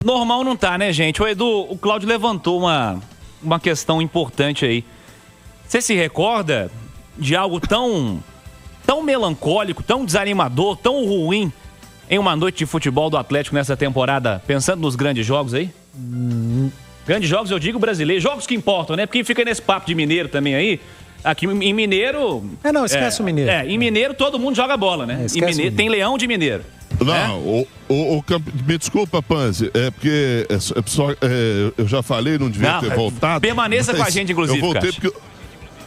Normal não tá, né, gente? O Edu, o Cláudio levantou uma questão importante aí. Você se recorda de algo tão melancólico, tão desanimador, tão ruim em uma noite de futebol do Atlético nessa temporada, pensando nos grandes jogos aí? Grandes jogos, eu digo brasileiros, jogos que importam, né? Porque fica nesse papo de mineiro também aí. Aqui em Mineiro... esquece o Mineiro. Em Mineiro todo mundo joga bola, né? Em Mineiro, tem leão de Mineiro. Não, me desculpa, Panzi, é porque eu já falei, não devia ter voltado. Permaneça com a gente, inclusive,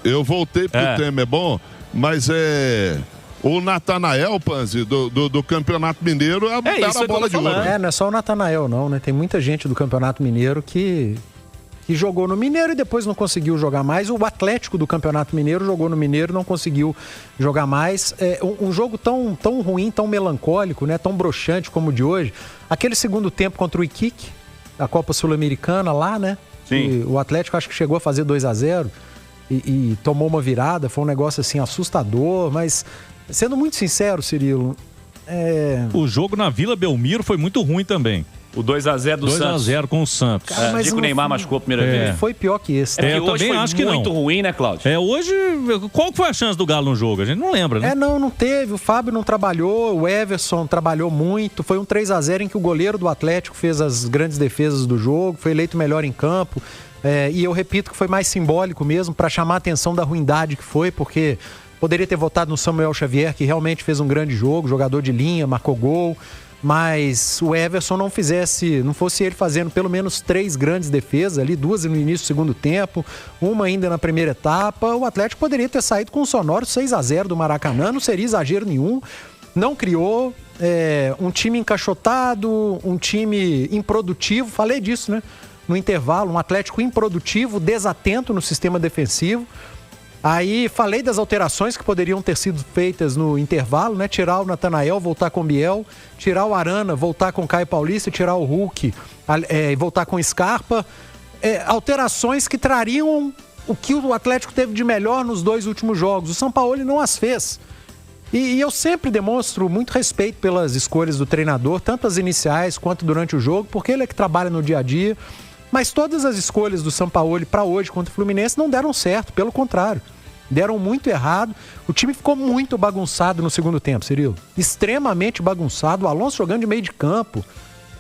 eu voltei porque o tema é bom, mas o Natanael, Panzi, do Campeonato Mineiro, era a bola de ouro. Não é só o Natanael, não, né? Tem muita gente do Campeonato Mineiro que jogou no Mineiro e depois não conseguiu jogar mais. O Atlético do Campeonato Mineiro jogou no Mineiro e não conseguiu jogar mais. Um jogo tão ruim, tão melancólico, né? Tão broxante como o de hoje. Aquele segundo tempo contra o Iquique, a Copa Sul-Americana lá, né? Sim. O Atlético acho que chegou a fazer 2-0 e tomou uma virada. Foi um negócio assim assustador, mas sendo muito sincero, Cirilo... O jogo na Vila Belmiro foi muito ruim também. O 2-0 do Santos. 2-0 com o Santos. Mas o Neymar machucou a primeira vez. Foi pior que esse. Eu hoje também acho que muito ruim, né, Cláudio? Hoje, qual foi a chance do Galo no jogo? A gente não lembra, né? Não teve. O Fábio não trabalhou, o Everson trabalhou muito. Foi um 3-0 em que o goleiro do Atlético fez as grandes defesas do jogo, foi eleito melhor em campo. E eu repito que foi mais simbólico mesmo, para chamar a atenção da ruindade que foi, porque poderia ter votado no Samuel Xavier, que realmente fez um grande jogo, jogador de linha, marcou gol. Mas o Everson não fosse ele fazendo pelo menos 3 grandes defesas ali, 2 no início do segundo tempo, uma ainda na primeira etapa, o Atlético poderia ter saído com um sonoro 6-0 do Maracanã, não seria exagero nenhum, não criou, um time encaixotado, um time improdutivo, falei disso, né? No intervalo, um Atlético improdutivo, desatento no sistema defensivo. Aí falei das alterações que poderiam ter sido feitas no intervalo, né? Tirar o Natanael, voltar com o Biel, tirar o Arana, voltar com o Caio Paulista, tirar o Hulk e voltar com o Scarpa. Alterações que trariam o que o Atlético teve de melhor nos 2 últimos jogos. O Sampaoli não as fez. E eu sempre demonstro muito respeito pelas escolhas do treinador, tanto as iniciais quanto durante o jogo, porque ele é que trabalha no dia a dia. Mas todas as escolhas do Sampaoli para hoje contra o Fluminense não deram certo, pelo contrário. Deram muito errado. O time ficou muito bagunçado no segundo tempo, Cirilo. Extremamente bagunçado. O Alonso jogando de meio de campo.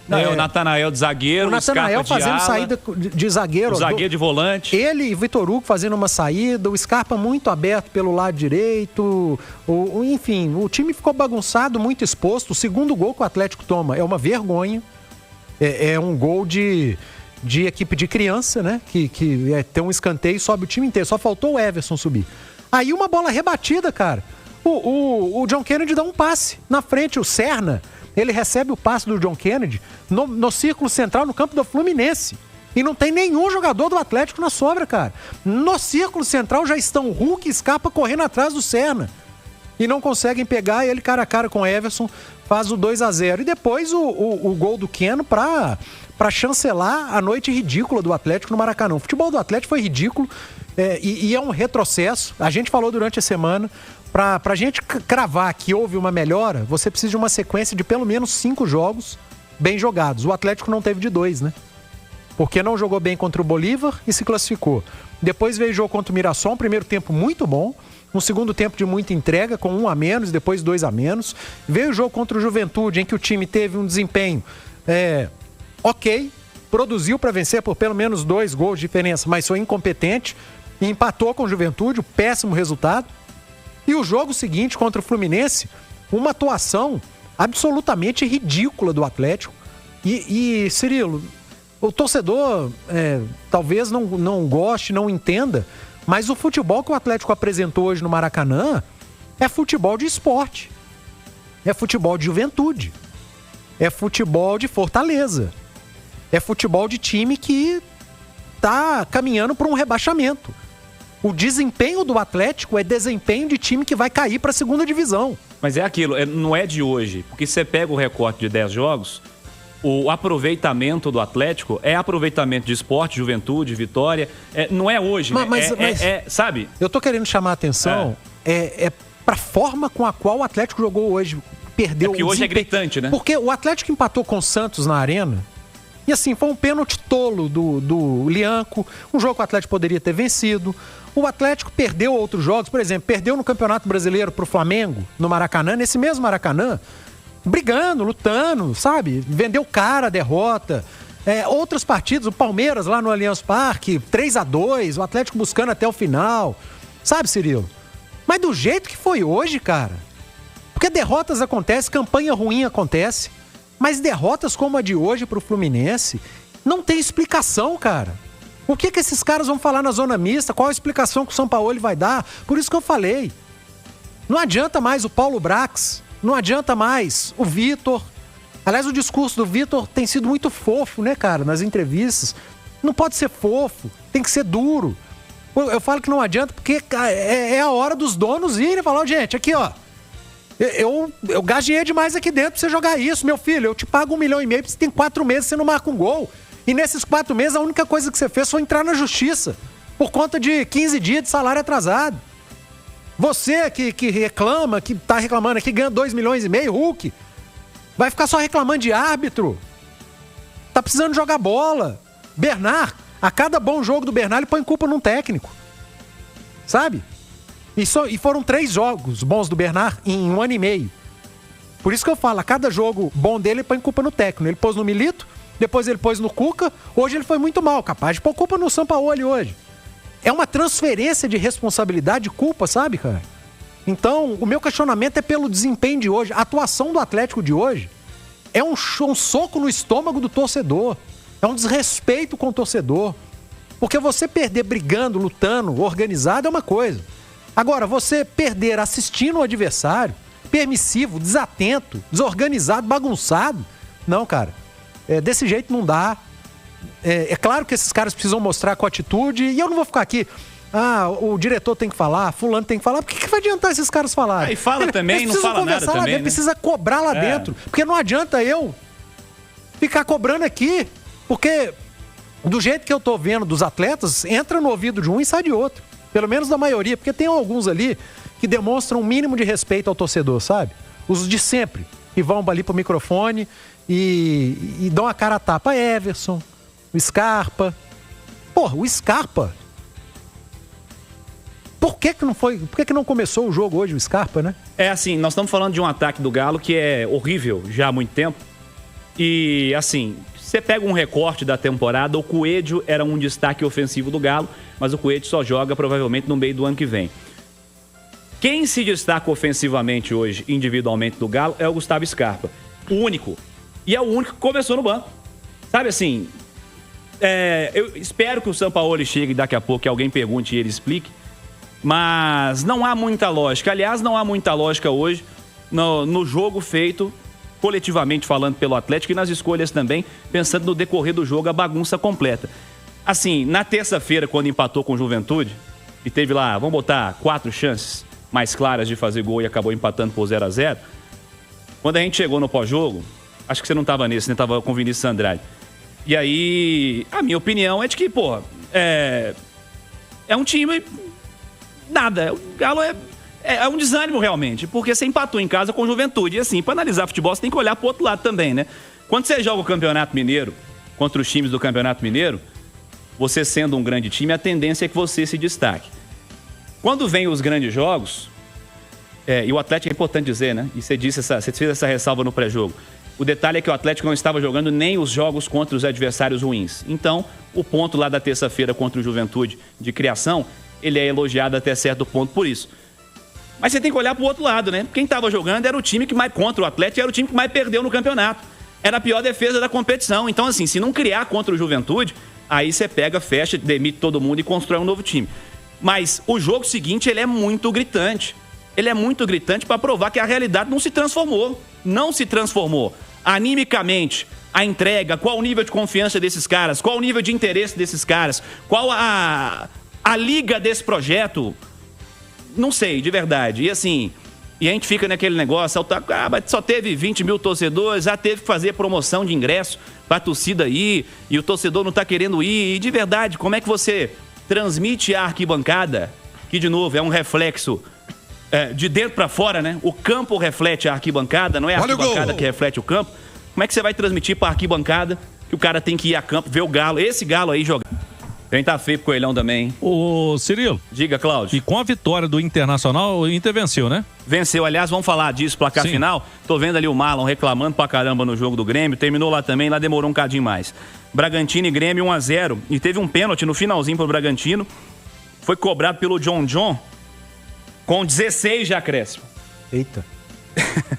O Natanael de zagueiro, o Natanael fazendo ala, saída de zagueiro. O zagueiro de volante. Ele e Vitor Hugo fazendo uma saída. O Scarpa muito aberto pelo lado direito. Enfim, o time ficou bagunçado, muito exposto. O segundo gol que o Atlético toma é uma vergonha. É um gol de equipe de criança, né? Que tem um escanteio e sobe o time inteiro. Só faltou o Everson subir. Aí uma bola rebatida, cara. O John Kennedy dá um passe na frente. O Serna, ele recebe o passe do John Kennedy no círculo central, no campo do Fluminense. E não tem nenhum jogador do Atlético na sobra, cara. No círculo central já estão Hulk e Scarpa correndo atrás do Serna. E não conseguem pegar, ele cara a cara com o Everson, faz o 2-0. E depois o gol do Keno para chancelar a noite ridícula do Atlético no Maracanã. O futebol do Atlético foi ridículo e é um retrocesso. A gente falou durante a semana, pra gente cravar que houve uma melhora, você precisa de uma sequência de pelo menos 5 jogos bem jogados. O Atlético não teve de 2, né? Porque não jogou bem contra o Bolívar e se classificou. Depois veio o jogo contra o Mirassol, um primeiro tempo muito bom, um segundo tempo de muita entrega, com 1 a menos, depois 2 a menos. Veio o jogo contra o Juventude, em que o time teve um desempenho ok, produziu para vencer por pelo menos 2 gols de diferença, mas foi incompetente e empatou com o Juventude, um péssimo resultado. E o jogo seguinte contra o Fluminense, uma atuação absolutamente ridícula do Atlético. E Cirilo, o torcedor talvez não goste, não entenda, mas o futebol que o Atlético apresentou hoje no Maracanã é futebol de esporte, é futebol de Juventude, é futebol de Fortaleza. É futebol de time que está caminhando para um rebaixamento. O desempenho do Atlético é desempenho de time que vai cair para a segunda divisão. Mas é aquilo, não é de hoje. Porque você pega o recorte de 10 jogos, o aproveitamento do Atlético é aproveitamento de Sport, Juventude, Vitória. Não é hoje, sabe? Eu tô querendo chamar a atenção para a forma com a qual o Atlético jogou hoje. Perdeu porque hoje é gritante, né? Porque o Atlético empatou com o Santos na Arena E assim, foi um pênalti tolo do Lianco, um jogo que o Atlético poderia ter vencido. O Atlético perdeu outros jogos, por exemplo, perdeu no Campeonato Brasileiro pro Flamengo, no Maracanã, nesse mesmo Maracanã, brigando, lutando, sabe? Vendeu cara a derrota. Outras partidas, o Palmeiras lá no Allianz Parque, 3-2, o Atlético buscando até o final. Sabe, Cirilo? Mas do jeito que foi hoje, cara. Porque derrotas acontecem, campanha ruim acontece, mas derrotas como a de hoje pro Fluminense não tem explicação, cara. O que esses caras vão falar na zona mista? Qual a explicação que o Sampaoli vai dar? Por isso que eu falei. Não adianta mais o Paulo Brax, não adianta mais o Vitor. Aliás, o discurso do Vitor tem sido muito fofo, né, cara, nas entrevistas. Não pode ser fofo, tem que ser duro. Eu falo que não adianta porque é a hora dos donos irem e falar, gente, aqui, ó, eu gasto dinheiro demais aqui dentro pra você jogar isso, meu filho, eu te pago 1,5 milhão, porque você tem 4 meses e você não marca um gol. E nesses 4 meses a única coisa que você fez foi entrar na justiça por conta de 15 dias de salário atrasado. Você que reclama, que tá reclamando aqui, ganha 2,5 milhões, Hulk, vai ficar só reclamando de árbitro. Tá precisando jogar bola. Bernard, a cada bom jogo do Bernard, ele põe culpa num técnico. Sabe? E foram 3 jogos bons do Bernard em 1 ano e meio. Por isso que eu falo, a cada jogo bom dele, ele põe culpa no técnico. Ele pôs no Milito, depois ele pôs no Cuca, hoje ele foi muito mal, capaz de pôr culpa no Sampaoli hoje. É uma transferência de responsabilidade e culpa, sabe, cara? Então, o meu questionamento é pelo desempenho de hoje. A atuação do Atlético de hoje é um soco no estômago do torcedor. É um desrespeito com o torcedor. Porque você perder brigando, lutando, organizado é uma coisa. Agora, você perder assistindo o adversário, permissivo, desatento, desorganizado, bagunçado, não, cara. Desse jeito não dá. É claro que esses caras precisam mostrar com atitude, e eu não vou ficar aqui, o diretor tem que falar, fulano tem que falar, porque que vai adiantar esses caras falarem? E fala também, não fala nada também, dentro, né? Precisa cobrar lá dentro, porque não adianta eu ficar cobrando aqui, porque do jeito que eu tô vendo dos atletas, entra no ouvido de um e sai de outro, pelo menos da maioria, porque tem alguns ali que demonstram um mínimo de respeito ao torcedor, sabe? Os de sempre, que vão ali pro microfone e dão a cara a tapa. Everson, o Scarpa. Porra, o Scarpa. Por que não começou o jogo hoje, o Scarpa, né? Assim, nós estamos falando de um ataque do Galo que é horrível já há muito tempo. E, assim, você pega um recorte da temporada, o Coelho era um destaque ofensivo do Galo, mas o Coelho só joga provavelmente no meio do ano que vem. Quem se destaca ofensivamente hoje, individualmente do Galo, é o Gustavo Scarpa. O único. E é o único que começou no banco. Sabe assim, eu espero que o Sampaoli chegue daqui a pouco, que alguém pergunte e ele explique, mas não há muita lógica. Aliás, não há muita lógica hoje no jogo feito, coletivamente falando, pelo Atlético e nas escolhas também, pensando no decorrer do jogo, a bagunça completa. Assim, na terça-feira, quando empatou com o Juventude, e teve lá, vamos botar 4 chances mais claras de fazer gol e acabou empatando por 0-0, quando a gente chegou no pós-jogo, acho que você não estava nesse, né? Tava com o Vinícius Andrade. E aí, a minha opinião é de que, pô, é um time... Nada. O Galo é um desânimo, realmente. Porque você empatou em casa com o Juventude. E assim, para analisar futebol, você tem que olhar pro outro lado também, né? Quando você joga o Campeonato Mineiro contra os times do Campeonato Mineiro, você sendo um grande time, a tendência é que você se destaque. Quando vem os grandes jogos, e o Atlético é importante dizer, né? E você fez essa ressalva no pré-jogo. O detalhe é que o Atlético não estava jogando nem os jogos contra os adversários ruins. Então, o ponto lá da terça-feira contra o Juventude de criação, ele é elogiado até certo ponto por isso. Mas você tem que olhar pro outro lado, né? Quem estava jogando era o time que mais, contra o Atlético, era o time que mais perdeu no campeonato. Era a pior defesa da competição. Então, assim, se não criar contra o Juventude, aí você pega, fecha, demite todo mundo e constrói um novo time. Mas o jogo seguinte, ele é muito gritante. Ele é muito gritante para provar que a realidade não se transformou. Não se transformou. Animicamente, a entrega, qual o nível de confiança desses caras, qual o nível de interesse desses caras, qual a liga desse projeto, não sei, de verdade. E assim, e a gente fica naquele negócio, mas só teve 20 mil torcedores, já teve que fazer promoção de ingresso pra torcida ir, e o torcedor não tá querendo ir. E de verdade, como é que você transmite a arquibancada, que de novo é um reflexo de dentro pra fora, né? O campo reflete a arquibancada, não é a arquibancada que reflete o campo. Como é que você vai transmitir pra arquibancada que o cara tem que ir a campo, ver o Galo, esse Galo aí jogar. Tem tá feio pro Coelhão também, hein? Ô, Cirilo. Diga, Cláudio. E com a vitória do Internacional, o Inter venceu, né? Venceu. Aliás, vamos falar disso, placar final. Tô vendo ali o Marlon reclamando pra caramba no jogo do Grêmio. Terminou lá também, lá demorou um cadinho mais. Bragantino e Grêmio 1-0. E teve um pênalti no finalzinho pro Bragantino. Foi cobrado pelo John com 16 de acréscimo. Eita.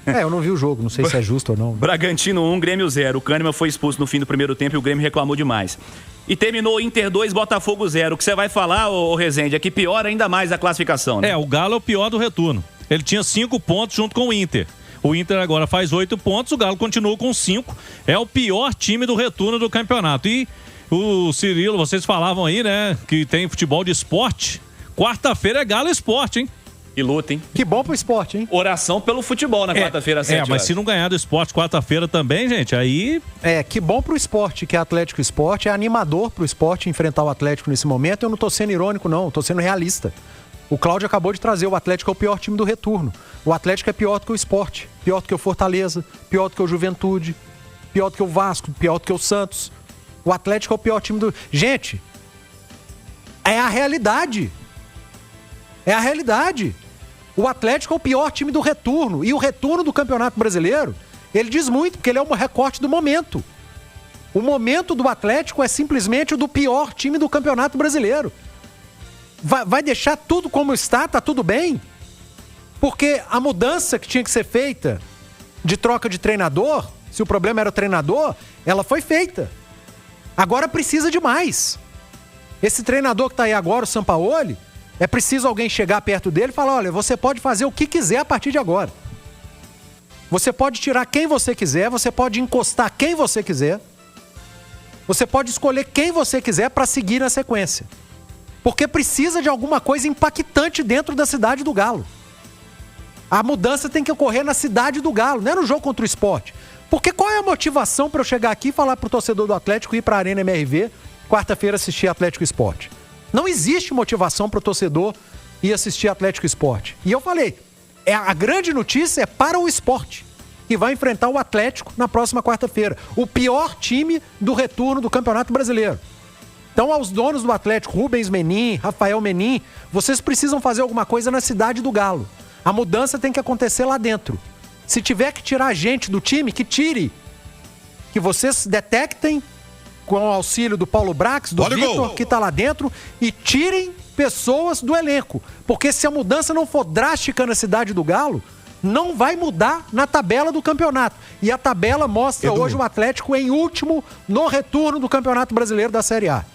Eu não vi o jogo, não sei se é justo ou não. Bragantino 1, Grêmio 0. O Kahneman foi expulso no fim do primeiro tempo e o Grêmio reclamou demais. E terminou Inter 2, Botafogo 0. O que você vai falar, ô Rezende, é que piora ainda mais a classificação, né? O Galo é o pior do retorno. Ele tinha 5 pontos junto com o Inter. O Inter agora faz 8 pontos, o Galo continua com 5. É o pior time do retorno do campeonato. E o Cirilo, vocês falavam aí, né, que tem futebol de esporte. Quarta-feira é Galo Esporte, hein? E luta, hein? Que bom pro esporte, hein? Oração pelo futebol na quarta-feira, às 7 horas. Mas se não ganhar do esporte quarta-feira também, gente, aí... Que bom pro esporte, que é Atlético Esporte. É animador pro esporte enfrentar o Atlético nesse momento. Eu não tô sendo irônico, não. Tô sendo realista. O Cláudio acabou de trazer. O Atlético é o pior time do retorno. O Atlético é pior do que o esporte. Pior do que o Fortaleza. Pior do que o Juventude. Pior do que o Vasco. Pior do que o Santos. O Atlético é o pior time do... Gente, é a realidade. É a realidade. O Atlético é o pior time do retorno. E o retorno do Campeonato Brasileiro, ele diz muito, porque ele é um recorte do momento. O momento do Atlético é simplesmente o do pior time do Campeonato Brasileiro. Vai deixar tudo como está? Tá tudo bem? Porque a mudança que tinha que ser feita de troca de treinador, se o problema era o treinador, ela foi feita. Agora precisa de mais. Esse treinador que tá aí agora, o Sampaoli, é preciso alguém chegar perto dele e falar, olha, você pode fazer o que quiser a partir de agora. Você pode tirar quem você quiser, você pode encostar quem você quiser. Você pode escolher quem você quiser para seguir na sequência. Porque precisa de alguma coisa impactante dentro da cidade do Galo. A mudança tem que ocorrer na cidade do Galo, não é no jogo contra o Sport. Porque qual é a motivação para eu chegar aqui e falar pro torcedor do Atlético ir para a Arena MRV quarta-feira assistir Atlético Sport? Não existe motivação para o torcedor ir assistir Atlético Esporte. E eu falei, a grande notícia é para o esporte, que vai enfrentar o Atlético na próxima quarta-feira. O pior time do retorno do Campeonato Brasileiro. Então, aos donos do Atlético, Rubens Menin, Rafael Menin, vocês precisam fazer alguma coisa na cidade do Galo. A mudança tem que acontecer lá dentro. Se tiver que tirar gente do time, que tire. Que vocês detectem com o auxílio do Paulo Brax, do Vitor, que tá lá dentro, e tirem pessoas do elenco. Porque se a mudança não for drástica na cidade do Galo, não vai mudar na tabela do campeonato. E a tabela mostra hoje o Atlético em último no retorno do Campeonato Brasileiro da Série A.